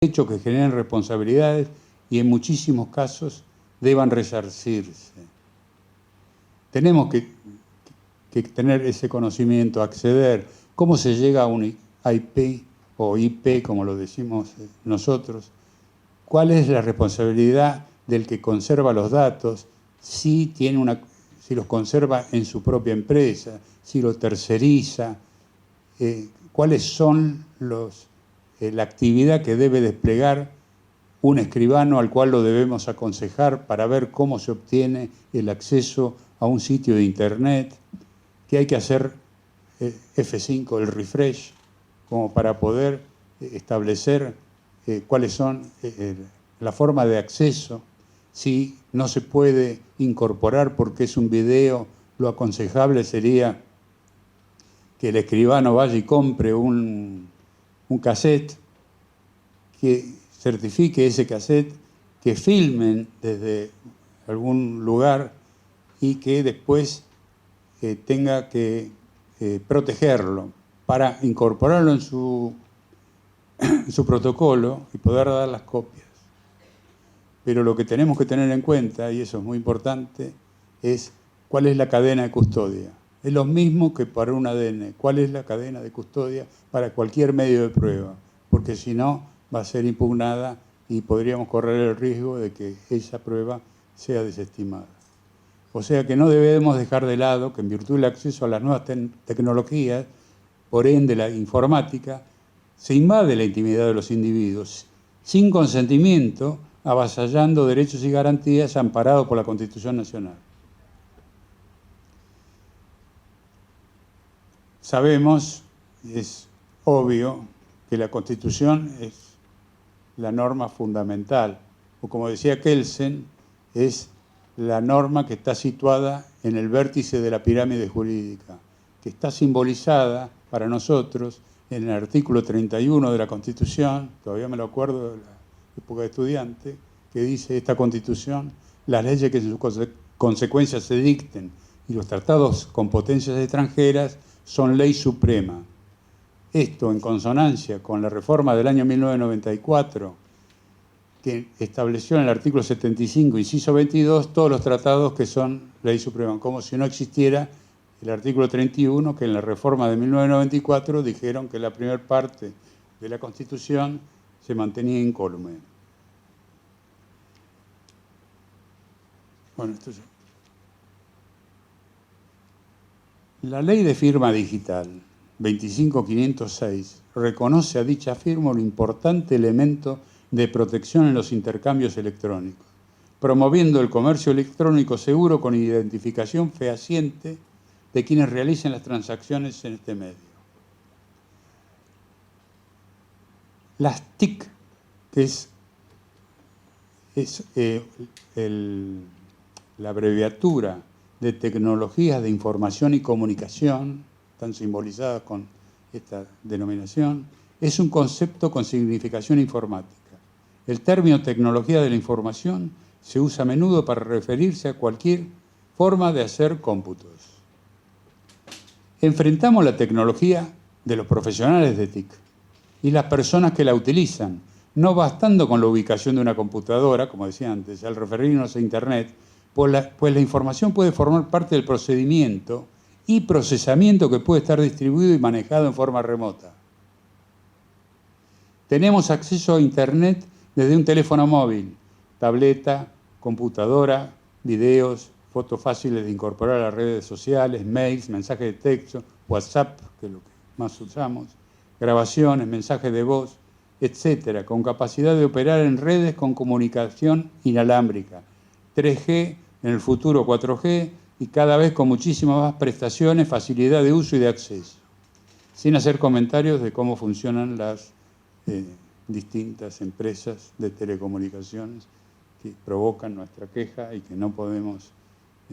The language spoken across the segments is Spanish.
hechos que generen responsabilidades y en muchísimos casos deban resarcirse. Tenemos que tener ese conocimiento, acceder. ¿Cómo se llega a un IP o IP, como lo decimos nosotros? ¿Cuál es la responsabilidad del que conserva los datos? Si los conserva en su propia empresa, si lo terceriza, cuáles son la actividad que debe desplegar un escribano al cual lo debemos aconsejar para ver cómo se obtiene el acceso a un sitio de internet, que hay que hacer F5, el refresh, como para poder establecer cuáles son la forma de acceso. Si no se puede incorporar porque es un video, lo aconsejable sería que el escribano vaya y compre un cassette, que certifique ese cassette, que filmen desde algún lugar y que después tenga que protegerlo para incorporarlo en su protocolo y poder dar las copias. Pero lo que tenemos que tener en cuenta, y eso es muy importante, es cuál es la cadena de custodia. Es lo mismo que para un ADN. ¿Cuál es la cadena de custodia para cualquier medio de prueba? Porque si no, va a ser impugnada y podríamos correr el riesgo de que esa prueba sea desestimada. O sea que no debemos dejar de lado que en virtud del acceso a las nuevas tecnologías, por ende la informática, se invade la intimidad de los individuos sin consentimiento, avasallando derechos y garantías amparados por la Constitución Nacional. Sabemos, es obvio, que la Constitución es la norma fundamental, o como decía Kelsen, es la norma que está situada en el vértice de la pirámide jurídica, que está simbolizada para nosotros en el artículo 31 de la Constitución, todavía me lo acuerdo de la época de estudiante, que dice esta Constitución: las leyes que en sus consecuencias se dicten y los tratados con potencias extranjeras son ley suprema. Esto en consonancia con la reforma del año 1994, que estableció en el artículo 75, inciso 22, todos los tratados que son ley suprema, como si no existiera el artículo 31, que en la reforma de 1994 dijeron que la primera parte de la Constitución se mantenía incólume. Bueno, esto ya. La ley de firma digital 25506 reconoce a dicha firma un importante elemento de protección en los intercambios electrónicos, promoviendo el comercio electrónico seguro con identificación fehaciente de quienes realicen las transacciones en este medio. Las TIC, que es la abreviatura de tecnologías de información y comunicación, están simbolizadas con esta denominación, es un concepto con significación informática. El término tecnología de la información se usa a menudo para referirse a cualquier forma de hacer cómputos. Enfrentamos la tecnología de los profesionales de TIC y las personas que la utilizan, no bastando con la ubicación de una computadora, como decía antes, al referirnos a Internet, pues la información puede formar parte del procedimiento y procesamiento que puede estar distribuido y manejado en forma remota. Tenemos acceso a Internet desde un teléfono móvil, tableta, computadora, videos, fotos fáciles de incorporar a las redes sociales, mails, mensajes de texto, WhatsApp, que es lo que más usamos, grabaciones, mensajes de voz, etcétera, con capacidad de operar en redes con comunicación inalámbrica, 3G, en el futuro 4G, y cada vez con muchísimas más prestaciones, facilidad de uso y de acceso. Sin hacer comentarios de cómo funcionan las distintas empresas de telecomunicaciones que provocan nuestra queja y que no podemos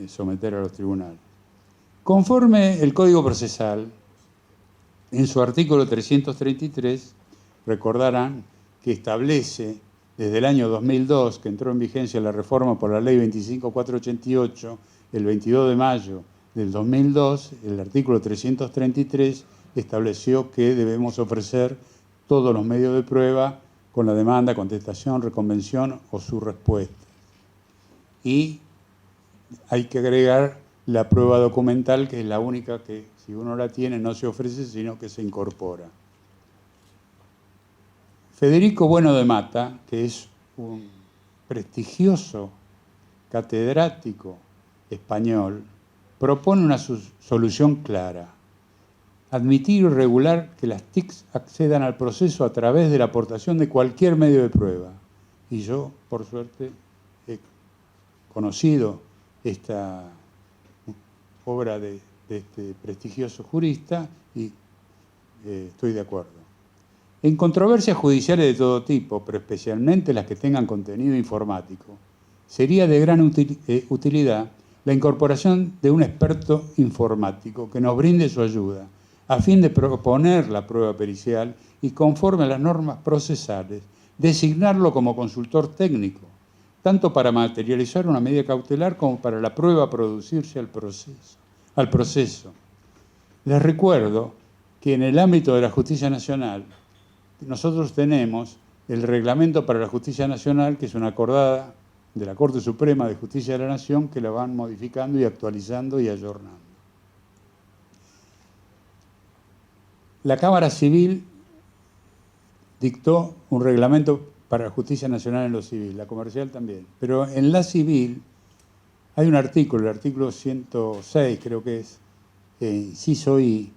someter a los tribunales. Conforme el Código Procesal, en su artículo 333, recordarán que establece desde el año 2002, que entró en vigencia la reforma por la ley 25488, el 22 de mayo del 2002, el artículo 333 estableció que debemos ofrecer todos los medios de prueba con la demanda, contestación, reconvención o su respuesta. Y hay que agregar la prueba documental, que es la única que, si uno la tiene, no se ofrece, sino que se incorpora. Federico Bueno de Mata, que es un prestigioso catedrático español, propone una solución clara: admitir y regular que las TICs accedan al proceso a través de la aportación de cualquier medio de prueba. Y yo, por suerte, he conocido esta obra de este prestigioso jurista y estoy de acuerdo. En controversias judiciales de todo tipo, pero especialmente las que tengan contenido informático, sería de gran utilidad la incorporación de un experto informático que nos brinde su ayuda, a fin de proponer la prueba pericial y, conforme a las normas procesales, designarlo como consultor técnico, tanto para materializar una medida cautelar como para la prueba a producirse al proceso. Les recuerdo que en el ámbito de la justicia nacional nosotros tenemos el Reglamento para la Justicia Nacional, que es una acordada de la Corte Suprema de Justicia de la Nación, que la van modificando y actualizando y ayornando. La Cámara Civil dictó un reglamento para la justicia nacional en lo civil, la comercial también. Pero en la civil hay un artículo, el artículo 106 creo que es, inciso I,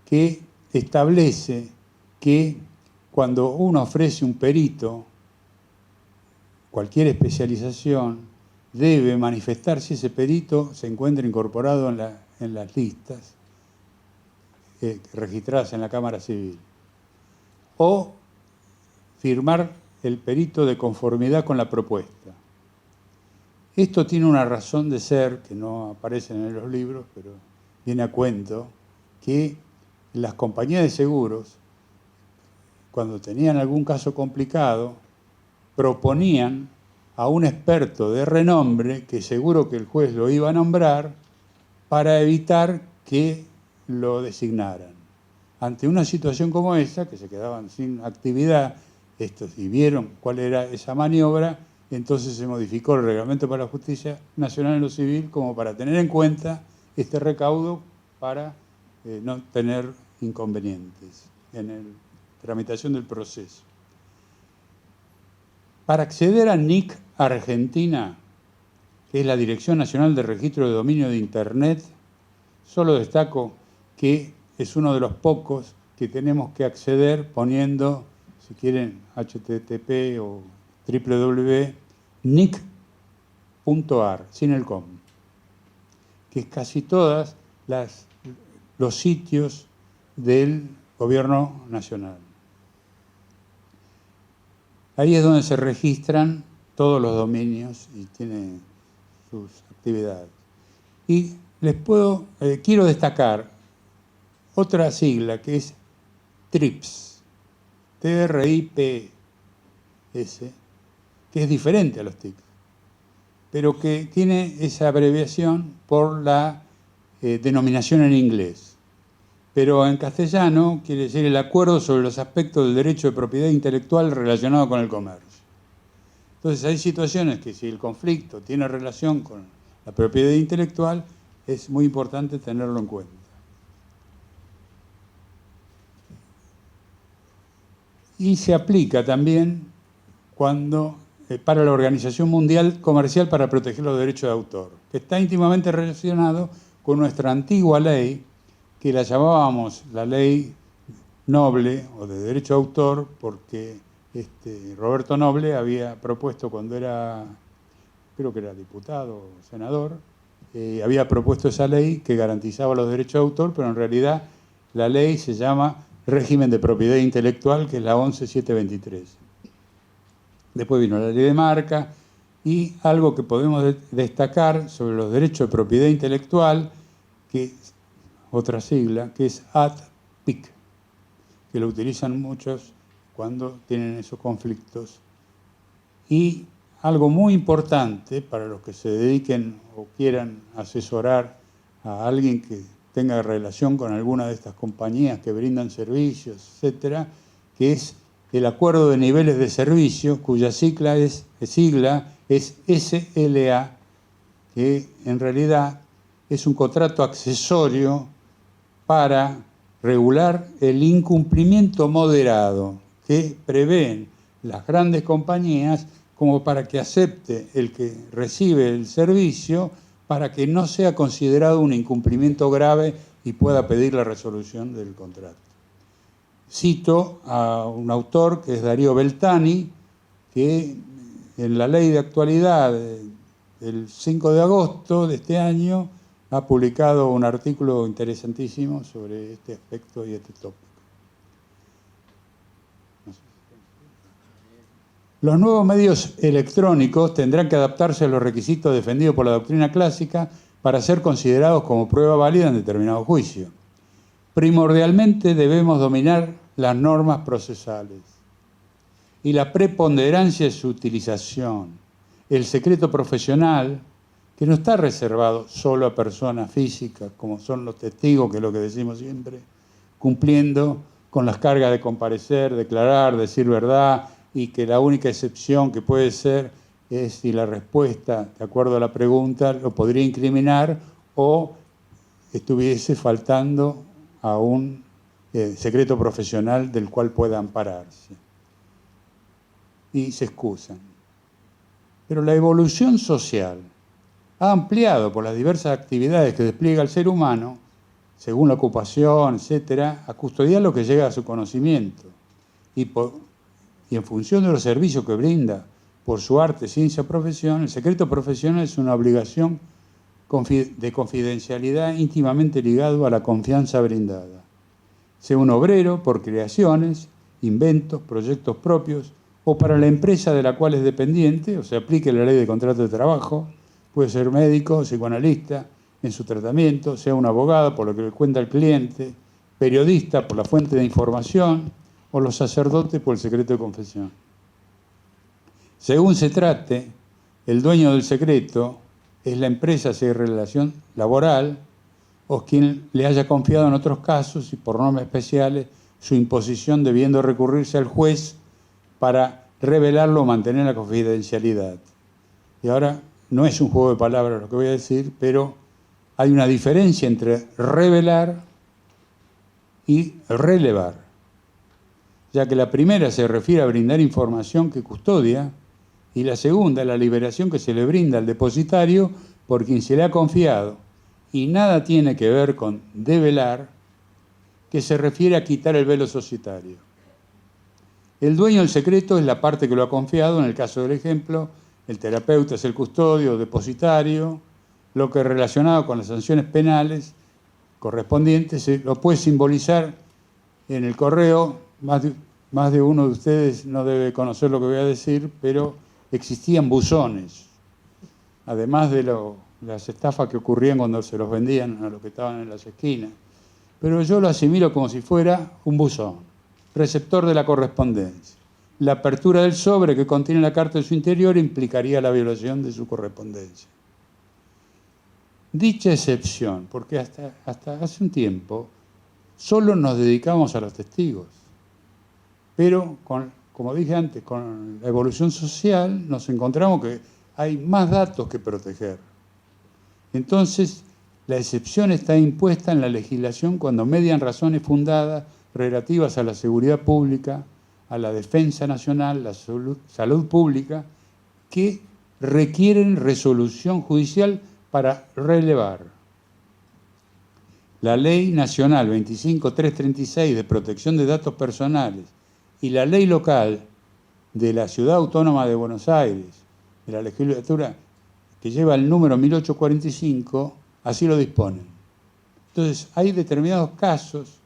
que establece que cuando uno ofrece un perito, cualquier especialización, debe manifestar si ese perito se encuentra incorporado en las listas registradas en la Cámara Civil, o firmar el perito de conformidad con la propuesta. Esto tiene una razón de ser, que no aparece en los libros, pero viene a cuento, que las compañías de seguros, cuando tenían algún caso complicado, proponían a un experto de renombre, que seguro que el juez lo iba a nombrar, para evitar que lo designaran. Ante una situación como esa, que se quedaban sin actividad, y vieron cuál era esa maniobra, entonces se modificó el Reglamento para la Justicia Nacional en lo Civil como para tener en cuenta este recaudo para no tener inconvenientes en la tramitación del proceso. Para acceder a NIC Argentina, que es la Dirección Nacional de Registro de Dominio de Internet, solo destaco que es uno de los pocos que tenemos que acceder poniendo, si quieren, http o www.nic.ar, sin el com, que es casi todos los sitios del Gobierno Nacional. Ahí es donde se registran todos los dominios y tiene sus actividades. Y quiero destacar otra sigla que es TRIPS, TRIPS, que es diferente a los TIC, pero que tiene esa abreviación por la denominación en inglés. Pero en castellano quiere decir el acuerdo sobre los aspectos del derecho de propiedad intelectual relacionado con el comercio. Entonces hay situaciones que si el conflicto tiene relación con la propiedad intelectual, es muy importante tenerlo en cuenta. Y se aplica también para la Organización Mundial Comercial para proteger los derechos de autor, que está íntimamente relacionado con nuestra antigua ley, que la llamábamos la ley Noble o de derecho de autor, porque Roberto Noble había propuesto cuando era, creo que era diputado o senador, había propuesto esa ley que garantizaba los derechos de autor, pero en realidad la ley se llama Régimen de Propiedad Intelectual, que es la 11723. Después vino la ley de marca y algo que podemos destacar sobre los derechos de propiedad intelectual, que otra sigla, que es ADPIC, que lo utilizan muchos cuando tienen esos conflictos. Y algo muy importante para los que se dediquen o quieran asesorar a alguien que tenga relación con alguna de estas compañías que brindan servicios, etcétera, que es el acuerdo de niveles de servicio, cuya sigla es SLA, que en realidad es un contrato accesorio para regular el incumplimiento moderado que prevén las grandes compañías como para que acepte el que recibe el servicio para que no sea considerado un incumplimiento grave y pueda pedir la resolución del contrato. Cito a un autor que es Darío Beltani, que en la ley de actualidad del 5 de agosto de este año ha publicado un artículo interesantísimo sobre este aspecto y este tópico. Los nuevos medios electrónicos tendrán que adaptarse a los requisitos defendidos por la doctrina clásica para ser considerados como prueba válida en determinado juicio. Primordialmente debemos dominar las normas procesales y la preponderancia de su utilización, el secreto profesional, que no está reservado solo a personas físicas, como son los testigos, que es lo que decimos siempre, cumpliendo con las cargas de comparecer, declarar, decir verdad, y que la única excepción que puede ser es si la respuesta, de acuerdo a la pregunta, lo podría incriminar o estuviese faltando a un secreto profesional del cual pueda ampararse. Y se excusan. Pero la evolución social ha ampliado por las diversas actividades que despliega el ser humano, según la ocupación, etcétera, a custodiar lo que llega a su conocimiento. Y en función de los servicios que brinda por su arte, ciencia o profesión, el secreto profesional es una obligación de confidencialidad íntimamente ligado a la confianza brindada. Sea un obrero por creaciones, inventos, proyectos propios, o para la empresa de la cual es dependiente, o se aplique la ley de contrato de trabajo, puede ser médico, psicoanalista, en su tratamiento, sea un abogado por lo que le cuenta el cliente, periodista por la fuente de información, o los sacerdotes por el secreto de confesión. Según se trate, el dueño del secreto es la empresa si hay relación laboral o quien le haya confiado en otros casos y por normas especiales su imposición debiendo recurrirse al juez para revelarlo o mantener la confidencialidad. Y ahora no es un juego de palabras lo que voy a decir, pero hay una diferencia entre revelar y relevar, ya que la primera se refiere a brindar información que custodia y la segunda, la liberación que se le brinda al depositario por quien se le ha confiado, y nada tiene que ver con develar, que se refiere a quitar el velo societario. El dueño del secreto es la parte que lo ha confiado, en el caso del ejemplo, el terapeuta es el custodio o depositario, lo que relacionado con las sanciones penales correspondientes lo puede simbolizar en el correo. Más de uno de ustedes no debe conocer lo que voy a decir, pero existían buzones, además de las estafas que ocurrían cuando se los vendían a los que estaban en las esquinas. Pero yo lo asimilo como si fuera un buzón, receptor de la correspondencia. La apertura del sobre que contiene la carta en su interior implicaría la violación de su correspondencia. Dicha excepción, porque hasta hace un tiempo solo nos dedicamos a los testigos, pero como dije antes, con la evolución social nos encontramos que hay más datos que proteger. Entonces, la excepción está impuesta en la legislación cuando median razones fundadas relativas a la seguridad pública, a la defensa nacional, la salud pública, que requieren resolución judicial para relevar. La Ley Nacional 25336 de protección de datos personales y la Ley Local de la Ciudad Autónoma de Buenos Aires, de la legislatura que lleva el número 1845, así lo disponen. Entonces, hay determinados casos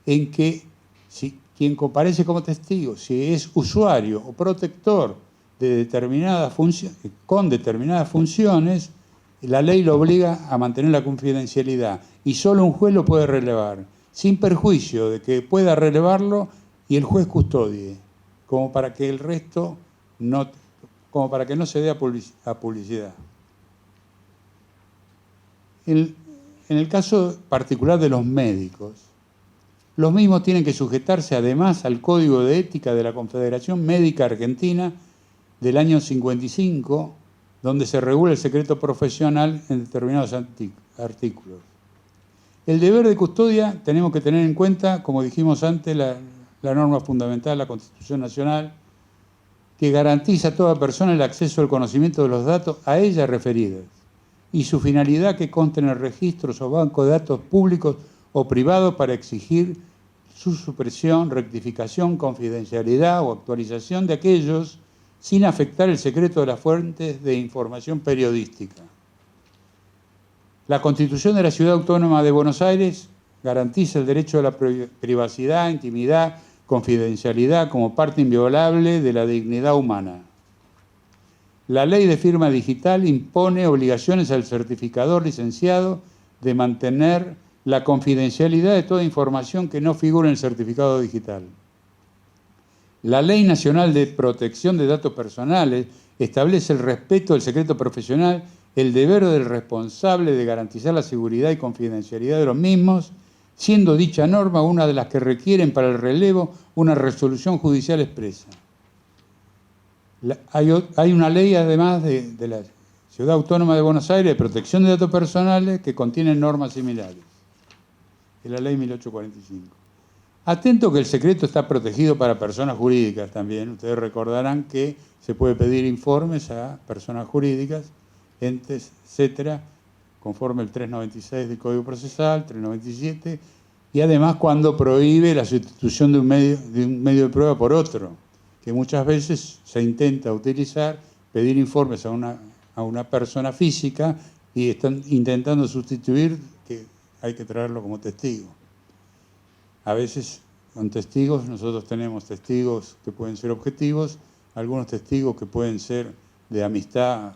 en que si quien comparece como testigo, si es usuario o protector de determinadas funciones, con determinadas funciones, la ley lo obliga a mantener la confidencialidad y solo un juez lo puede relevar, sin perjuicio de que pueda relevarlo y el juez custodie, como para que el resto no, como para que no se dé a publicidad. En el caso particular de los médicos, Los mismos tienen que sujetarse además al Código de Ética de la Confederación Médica Argentina del año 55, donde se regula el secreto profesional en determinados artículos. El deber de custodia tenemos que tener en cuenta, como dijimos antes, la norma fundamental, la Constitución Nacional, que garantiza a toda persona el acceso al conocimiento de los datos a ella referidos y su finalidad que conste en registros o bancos de datos públicos o privados para exigir su supresión, rectificación, confidencialidad o actualización de aquellos sin afectar el secreto de las fuentes de información periodística. La Constitución de la Ciudad Autónoma de Buenos Aires garantiza el derecho a la privacidad, intimidad, confidencialidad como parte inviolable de la dignidad humana. La ley de firma digital impone obligaciones al certificador licenciado de mantener la confidencialidad de toda información que no figure en el certificado digital. La Ley Nacional de Protección de Datos Personales establece el respeto del secreto profesional, el deber del responsable de garantizar la seguridad y confidencialidad de los mismos, siendo dicha norma una de las que requieren para el relevo una resolución judicial expresa. Hay una ley, además, de la Ciudad Autónoma de Buenos Aires de protección de datos personales que contiene normas similares, es la Ley 1845. Atento que el secreto está protegido para personas jurídicas también. Ustedes recordarán que se puede pedir informes a personas jurídicas, entes, etcétera, conforme el 396 del Código Procesal, 397, y además cuando prohíbe la sustitución de un medio de prueba por otro, que muchas veces se intenta utilizar, pedir informes a una persona física y están intentando sustituir que hay que traerlo como testigo. A veces con testigos, nosotros tenemos testigos que pueden ser objetivos, algunos testigos que pueden ser de amistad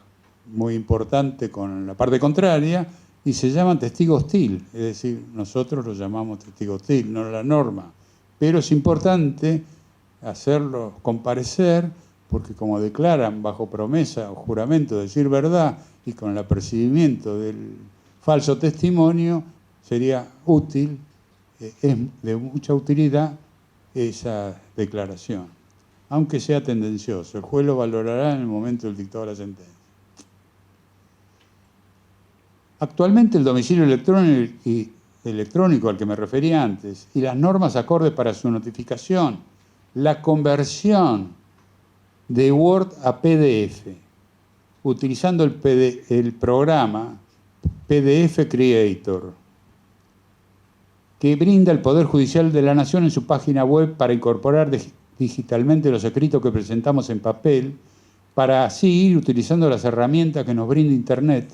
muy importante con la parte contraria, y se llaman testigo hostil, es decir, nosotros lo llamamos testigo hostil, no la norma. Pero es importante hacerlos comparecer, porque como declaran bajo promesa o juramento de decir verdad y con el apercibimiento del falso testimonio, sería útil, es de mucha utilidad esa declaración, aunque sea tendencioso. El juez lo valorará en el momento del dictado de la sentencia. Actualmente el domicilio electrónico al que me refería antes y las normas acordes para su notificación, la conversión de Word a PDF, utilizando el programa PDF Creator, que brinda el Poder Judicial de la Nación en su página web para incorporar digitalmente los escritos que presentamos en papel, para así ir utilizando las herramientas que nos brinda Internet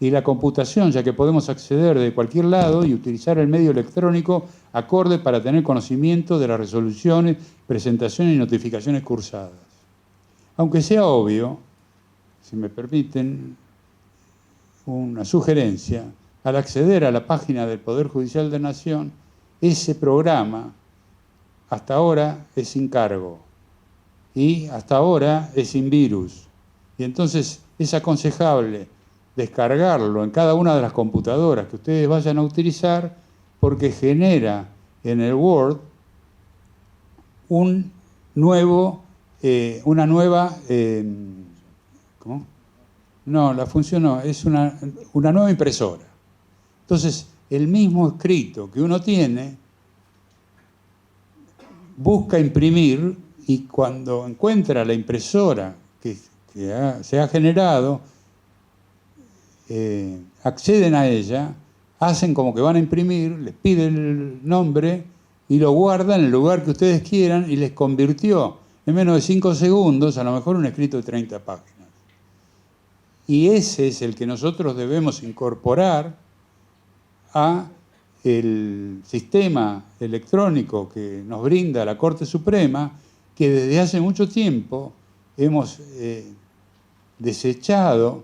y la computación, ya que podemos acceder de cualquier lado y utilizar el medio electrónico acorde para tener conocimiento de las resoluciones, presentaciones y notificaciones cursadas. Aunque sea obvio, si me permiten una sugerencia, al acceder a la página del Poder Judicial de la Nación, ese programa hasta ahora es sin cargo y hasta ahora es sin virus. Y entonces es aconsejable descargarlo en cada una de las computadoras que ustedes vayan a utilizar, porque genera en el Word una nueva... ¿cómo? No, la función no, es una nueva impresora. Entonces, el mismo escrito que uno tiene, busca imprimir y cuando encuentra la impresora que se ha generado, acceden a ella, hacen como que van a imprimir, les piden el nombre y lo guardan en el lugar que ustedes quieran y les convirtió en menos de 5 segundos a lo mejor un escrito de 30 páginas. Y ese es el que nosotros debemos incorporar a el sistema electrónico que nos brinda la Corte Suprema, que desde hace mucho tiempo hemos desechado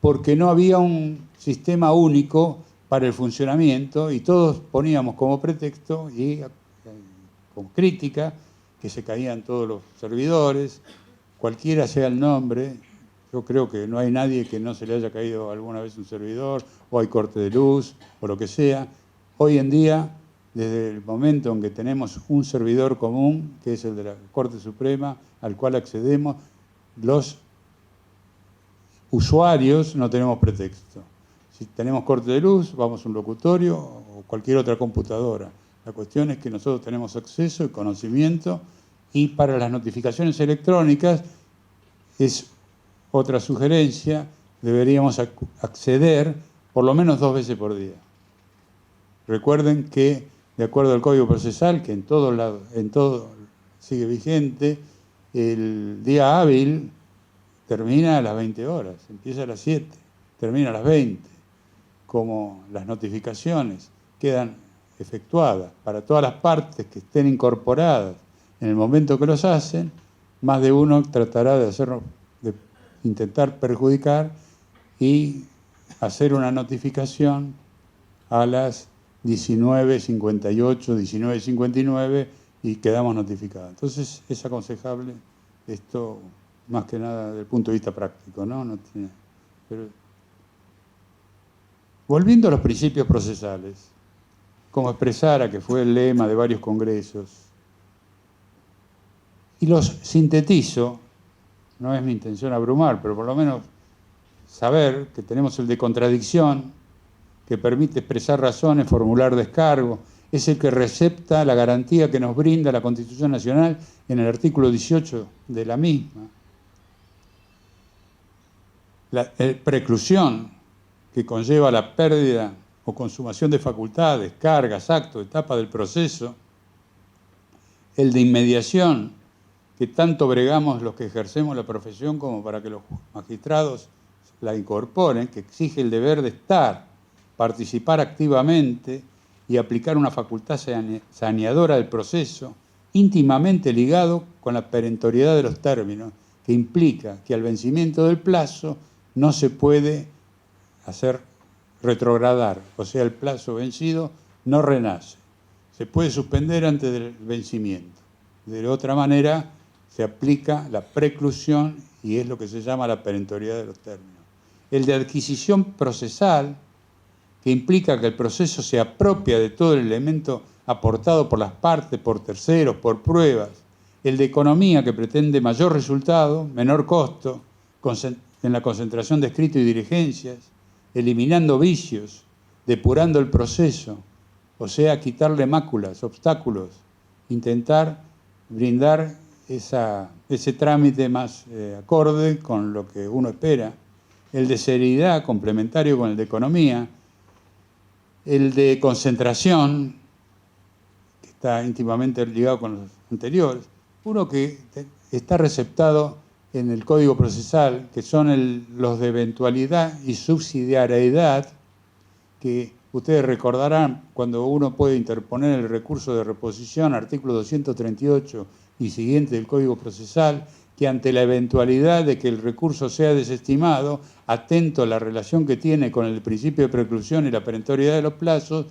porque no había un sistema único para el funcionamiento y todos poníamos como pretexto y con crítica que se caían todos los servidores, cualquiera sea el nombre. Yo creo que no hay nadie que no se le haya caído alguna vez un servidor, o hay corte de luz, o lo que sea. Hoy en día desde el momento en que tenemos un servidor común, que es el de la Corte Suprema, al cual accedemos, los usuarios no tenemos pretexto. Si tenemos corte de luz, vamos a un locutorio o cualquier otra computadora. La cuestión es que nosotros tenemos acceso y conocimiento, y para las notificaciones electrónicas es otra sugerencia, deberíamos acceder por lo menos 2 veces por día. Recuerden que, de acuerdo al Código Procesal, que en todo sigue vigente, el día hábil termina a las 20 horas, empieza a las 7, termina a las 20. Como las notificaciones quedan efectuadas para todas las partes que estén incorporadas en el momento que los hacen, más de uno tratará de intentar perjudicar y hacer una notificación a las 19:58, 19:59 y quedamos notificados. Entonces es aconsejable esto, más que nada desde el punto de vista práctico, ¿no? Pero, volviendo a los principios procesales, como expresara, que fue el lema de varios congresos, y los sintetizo, no es mi intención abrumar, pero por lo menos saber que tenemos el de contradicción, que permite expresar razones, formular descargo, es el que recepta la garantía que nos brinda la Constitución Nacional en el artículo 18 de la misma. La preclusión, que conlleva la pérdida o consumación de facultades, cargas, actos, etapas del proceso. El de inmediación, que tanto bregamos los que ejercemos la profesión como para que los magistrados la incorporen, que exige el deber de estar, participar activamente y aplicar una facultad saneadora del proceso, íntimamente ligado con la perentoriedad de los términos, que implica que al vencimiento del plazo no se puede hacer retrogradar, o sea, el plazo vencido no renace. Se puede suspender antes del vencimiento. De otra manera, se aplica la preclusión y es lo que se llama la perentoriedad de los términos. El de adquisición procesal, que implica que el proceso se apropia de todo el elemento aportado por las partes, por terceros, por pruebas. El de economía, que pretende mayor resultado, menor costo, en la concentración de escrito y diligencias, eliminando vicios, depurando el proceso, o sea, quitarle máculas, obstáculos, intentar brindar ese trámite más acorde con lo que uno espera. El de seriedad, complementario con el de economía. El de concentración, que está íntimamente ligado con los anteriores. Uno que está receptado en el Código Procesal, que son los de eventualidad y subsidiariedad, que ustedes recordarán cuando uno puede interponer el recurso de reposición, artículo 238 y siguiente del Código Procesal, que ante la eventualidad de que el recurso sea desestimado, atento a la relación que tiene con el principio de preclusión y la perentoriedad de los plazos,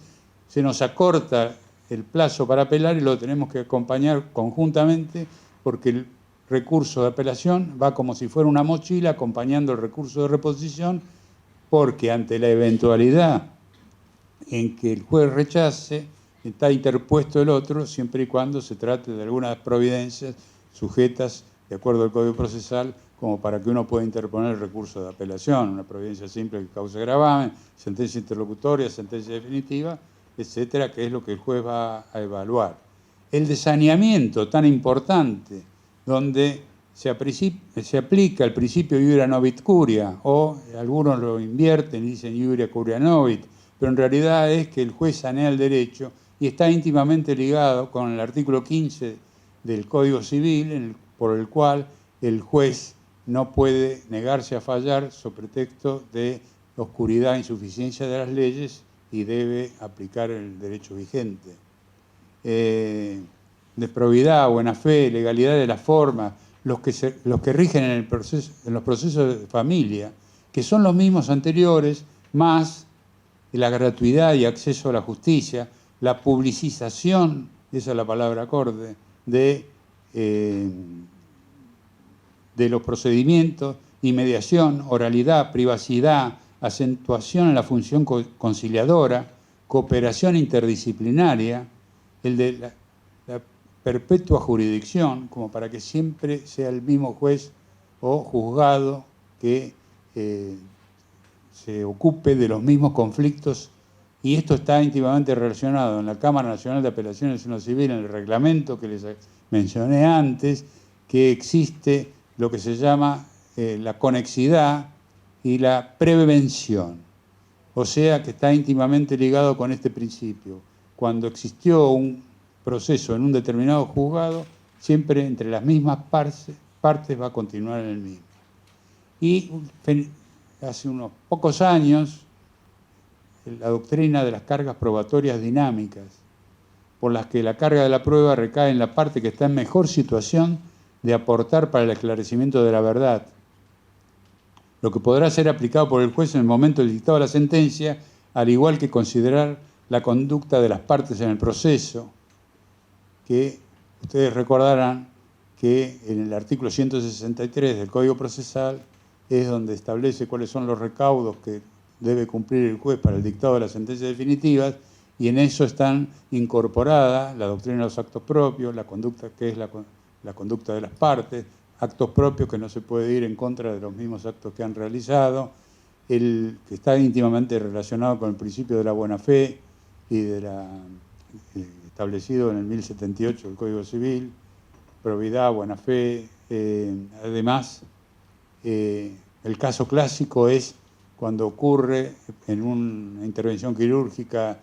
se nos acorta el plazo para apelar y lo tenemos que acompañar conjuntamente, porque el recurso de apelación va como si fuera una mochila acompañando el recurso de reposición, porque ante la eventualidad en que el juez rechace, está interpuesto el otro, siempre y cuando se trate de algunas providencias sujetas, de acuerdo al Código Procesal, como para que uno pueda interponer el recurso de apelación, una providencia simple que cause gravamen, sentencia interlocutoria, sentencia definitiva, etcétera, que es lo que el juez va a evaluar. El de saneamiento, tan importante, donde se aplica el principio iuria novit curia, o algunos lo invierten y dicen iuria curia novit, pero en realidad es que el juez sanea el derecho y está íntimamente ligado con el artículo 15 del Código Civil, por el cual el juez no puede negarse a fallar sobre pretexto de oscuridad e insuficiencia de las leyes y debe aplicar el derecho vigente. De probidad, buena fe, legalidad de la forma, los que rigen en los procesos de familia, que son los mismos anteriores, más la gratuidad y acceso a la justicia, la publicización, esa es la palabra acorde, de los procedimientos, inmediación, oralidad, privacidad, acentuación en la función conciliadora, cooperación interdisciplinaria, el de la perpetua jurisdicción, como para que siempre sea el mismo juez o juzgado que se ocupe de los mismos conflictos, y esto está íntimamente relacionado en la Cámara Nacional de Apelaciones en lo Civil, en el reglamento que les mencioné antes, que existe lo que se llama la conexidad y la prevención. O sea que está íntimamente ligado con este principio. Cuando existió un proceso en un determinado juzgado, siempre entre las mismas partes va a continuar en el mismo. Y hace unos pocos años, la doctrina de las cargas probatorias dinámicas, por las que la carga de la prueba recae en la parte que está en mejor situación de aportar para el esclarecimiento de la verdad, lo que podrá ser aplicado por el juez en el momento del dictado de la sentencia, al igual que considerar la conducta de las partes en el proceso, que ustedes recordarán que en el artículo 163 del Código Procesal es donde establece cuáles son los recaudos que debe cumplir el juez para el dictado de las sentencias definitivas, y en eso están incorporadas la doctrina de los actos propios, la conducta que es la conducta de las partes, actos propios que no se puede ir en contra de los mismos actos que han realizado, el que está íntimamente relacionado con el principio de la buena fe y de establecido en el 1078 del Código Civil, probidad, buena fe. Además, el caso clásico es cuando ocurre en una intervención quirúrgica